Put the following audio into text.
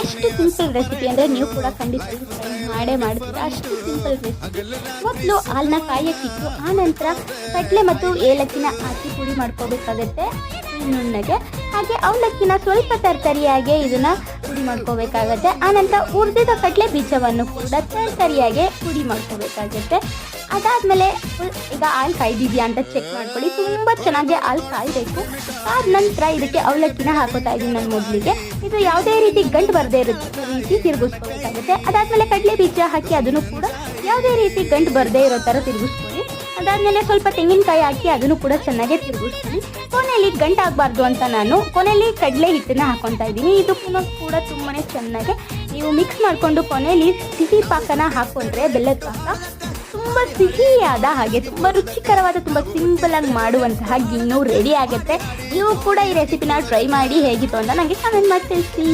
ಎಷ್ಟು simple recipe ಅಂದರೆ ನೀವು ಕೂಡ ಖಂಡಿತ ಟ್ರೈ ಮಾಡೇ ಮಾಡ್ತೀರಾ. ಅಷ್ಟು ಸಿಂಪಲ್ ರೆಸಿಪಿ. ಮೊದಲು ಹಾಲನ್ನ ಕಾಯಕ್ಕಿಟ್ಟು ಆನಂತರ ಕಡಲೆ ಮತ್ತು ಏಲಕ್ಕಿನ ಹಾಕಿ ಪುಡಿ ಮಾಡ್ಕೋಬೇಕಾಗತ್ತೆ ನುಣ್ಣಗೆ. ಹಾಗೆ ಅವಲಕ್ಕಿನ ಸ್ವಲ್ಪ ತರ್ತರಿಯಾಗಿ ಇದನ್ನು ಪುಡಿ ಮಾಡ್ಕೋಬೇಕಾಗತ್ತೆ. ಆನಂತರ ಹುರಿದಿದ ಕಡಲೆ ಬೀಜವನ್ನು ಕೂಡ ತರ್ತರಿಯಾಗಿ ಪುಡಿ ಮಾಡ್ಕೋಬೇಕಾಗತ್ತೆ. ಅದಾದಮೇಲೆ ಈಗ ಹಾಲು ಕಾಯ್ದಿದೆಯಾ ಅಂತ ಚೆಕ್ ಮಾಡ್ಕೊಳ್ಳಿ. ತುಂಬ ಚೆನ್ನಾಗಿ ಹಾಲು ಕಾಯಬೇಕು. ಆದ ನಂತರ ಇದಕ್ಕೆ ಅವಲಕ್ಕಿನ ಹಾಕೋತಾ ಇದ್ದೀನಿ ನಾನು ಮೊದಲಿಗೆ. ಇದು ಯಾವುದೇ ರೀತಿ ಗಂಟು ಬರದೇ ಇರೋ ರೀತಿ ತಿರುಗಿಸ್ಕೋಬೇಕಾಗುತ್ತೆ. ಅದಾದಮೇಲೆ ಕಡಲೆ ಬೀಜ ಹಾಕಿ ಅದನ್ನು ಕೂಡ ಯಾವುದೇ ರೀತಿ ಗಂಟು ಬರದೇ ಇರೋ ಥರ ತಿರುಗಿಸ್ಕೊಳ್ಳಿ. ಅದಾದಮೇಲೆ ಸ್ವಲ್ಪ ತೆಂಗಿನಕಾಯಿ ಹಾಕಿ ಅದನ್ನು ಕೂಡ ಚೆನ್ನಾಗಿ ತಿರುಗಿಸ್ತೀನಿ. ಕೊನೆಯಲ್ಲಿ ಗಂಟು ಆಗಬಾರ್ದು ಅಂತ ನಾನು ಕೊನೆಯಲ್ಲಿ ಕಡಲೆ ಹಿಟ್ಟನ್ನು ಹಾಕೊತಾ ಇದ್ದೀನಿ. ಇದು ಕೂಡ ತುಂಬಾ ಚೆನ್ನಾಗಿ ನೀವು ಮಿಕ್ಸ್ ಮಾಡಿಕೊಂಡು ಕೊನೆಯಲ್ಲಿ ಸಿಹಿ ಪಾಕನ ಹಾಕ್ಕೊಂಡ್ರೆ ಬೆಲ್ಲದ ಪಾಕ ತುಂಬ ಸಿಹಿಯಾದ ಹಾಗೆ ತುಂಬ ರುಚಿಕರವಾದ ತುಂಬ ಸಿಂಪಲಾಗಿ ಮಾಡುವಂತಹ ಗಿಣ್ಣು ರೆಡಿ ಆಗುತ್ತೆ. ನೀವು ಕೂಡ ಈ ರೆಸಿಪಿನ ಟ್ರೈ ಮಾಡಿ ಹೇಗಿತ್ತು ಅಂತ ನನಗೆ ಕಮೆಂಟ್ ಮಾಡಿ ತಿಳಿಸಿ.